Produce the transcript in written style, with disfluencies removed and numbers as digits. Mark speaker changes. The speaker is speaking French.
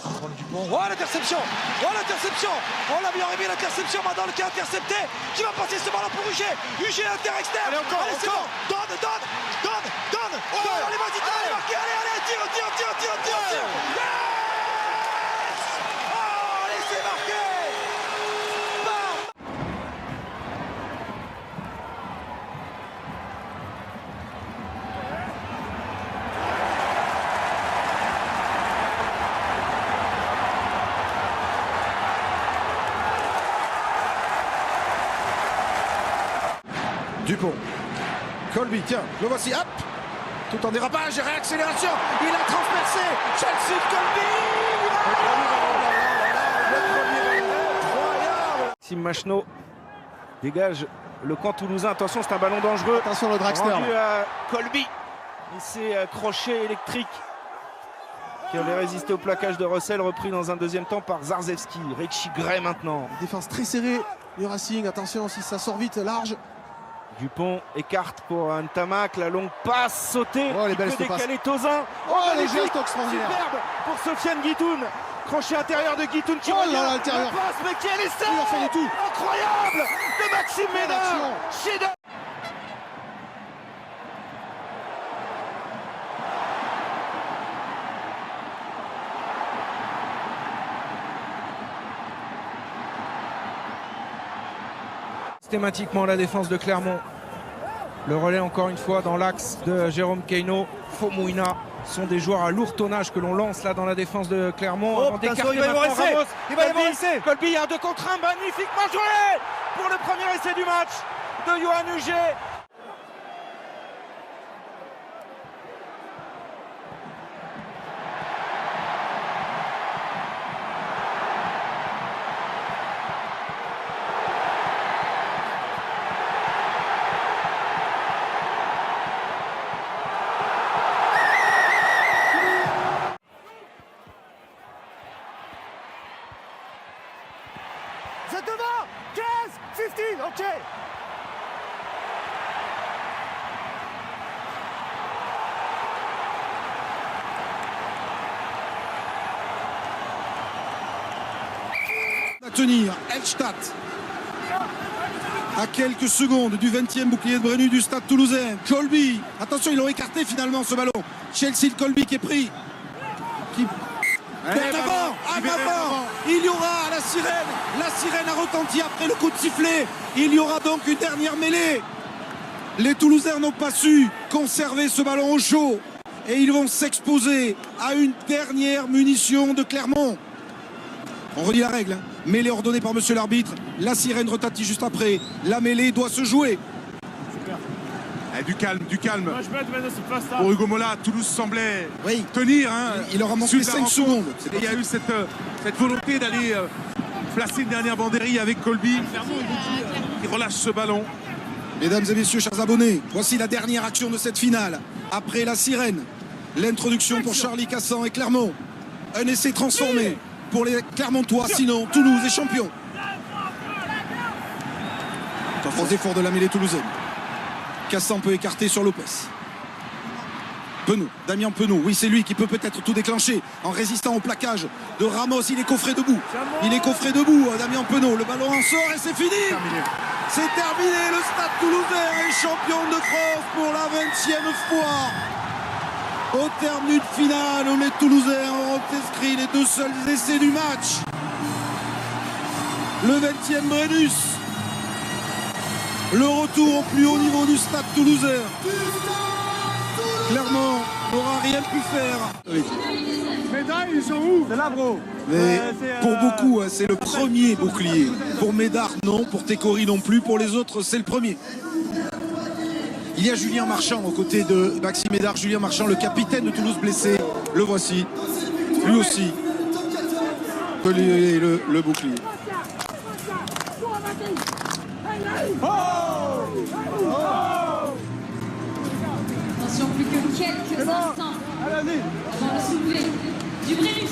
Speaker 1: Antoine Dupont. Oh l'interception. Oh l'interception. Oh la meilleure aimée l'interception maintenant qui a intercepté. Qui va passer ce ballon pour Huger. Huger inter-externe.
Speaker 2: Allez encore.
Speaker 1: C'est bon. Donne. Allez vas-y, allez marquer. Allez, tire. Yes. Oh allez c'est marqué.
Speaker 3: Dupont, Colby, tiens, le voici, hop, tout en dérapage et réaccélération, il a transpercé, Chelsea Colby,
Speaker 2: Sim Machno dégage le camp toulousain, attention c'est un ballon dangereux.
Speaker 3: Attention le dragster.
Speaker 2: Rendu à Colby, et c'est crochet électrique qui avait résisté au plaquage de Russell, repris dans un deuxième temps par Zarzewski. Richie Gray maintenant.
Speaker 3: Défense très serrée du Racing, attention si ça sort vite, large.
Speaker 2: Dupont écarte pour Ntamak, la longue passe sautée.
Speaker 3: Oh, les
Speaker 2: qui
Speaker 3: belles
Speaker 2: peut
Speaker 3: passes.
Speaker 2: décaler Tozin.
Speaker 3: Oh, les
Speaker 2: magnifique,
Speaker 3: gestes extraordinaires.
Speaker 2: superbe pour Sofiane Guitoun. Crochet intérieur de Guitoun qui
Speaker 3: Oh là
Speaker 2: revient.
Speaker 3: là, l'intérieur.
Speaker 2: La passe, mais quel essai
Speaker 3: Il en fait du tout.
Speaker 2: incroyable de Maxime Ménard. Chef-d'œuvre. Systématiquement la défense de Clermont. Le relais encore une fois dans l'axe de Jérôme Keino. Fomouina sont des joueurs à lourd tonnage que l'on lance là dans la défense de Clermont.
Speaker 1: Oh,
Speaker 2: Avant d'écarter
Speaker 1: il va y avoir
Speaker 2: maintenant
Speaker 1: essai.
Speaker 2: Ramos.
Speaker 1: Il va y avoir
Speaker 2: Colby,
Speaker 1: essai.
Speaker 2: Colby, il y a un 2 contre 1 magnifiquement joué pour le premier essai du match de Yohan Huger.
Speaker 1: Vous êtes devant. 15, 15, ok.
Speaker 4: À tenir, Elstadt à quelques secondes du 20e bouclier de Brennus du Stade Toulousain. Colby, attention, ils l'ont écarté finalement ce ballon. Chelsea Colby qui est pris. Qui porte avant, il y aura la sirène a retenti après le coup de sifflet. Il y aura donc une dernière mêlée. Les Toulousains n'ont pas su conserver ce ballon au chaud et ils vont s'exposer à une dernière munition de Clermont. On redit la règle, hein. Mêlée ordonnée par monsieur l'arbitre, la sirène retentit juste après, la mêlée doit se jouer.
Speaker 5: Du calme. Pour Hugo Mola, Toulouse semblait tenir. Hein,
Speaker 4: il leur a manqué 5 secondes.
Speaker 5: Et il y a eu cette volonté d'aller placer une dernière banderie avec Colby qui relâche ce ballon.
Speaker 4: Mesdames et messieurs, chers abonnés, voici la dernière action de cette finale. Après la sirène, l'introduction pour Charlie Cassan et Clermont. Un essai transformé pour les Clermontois, sinon Toulouse est champion. Aux efforts de la mêlée toulousaine. Cassan peut écarter sur Lopez. Penaud, Damien Penaud, oui c'est lui qui peut peut-être tout déclencher en résistant au plaquage de Ramos. Il est coffré debout. Damien Penaud, le ballon en sort et c'est fini. C'est terminé, le Stade Toulousain est champion de France pour la 20e fois. Au terme d'une finale où les Toulousains ont inscrit les 2 seuls essais du match. Le 20e Brennus. Le retour au plus haut niveau du Stade Toulousain. Clermont n'aura rien pu faire.
Speaker 1: Médailles, ils sont où? C'est là, bro.
Speaker 4: Mais pour beaucoup, hein, c'est le premier bouclier. Pour Médard, non. Pour Técori, non plus. Pour les autres, c'est le premier. Il y a Julien Marchand aux côtés de Maxime Médard. Julien Marchand, le capitaine de Toulouse blessé. Le voici. Lui aussi. Le bouclier.
Speaker 6: Attention, plus que quelques instants avant le soufflet du Brennus.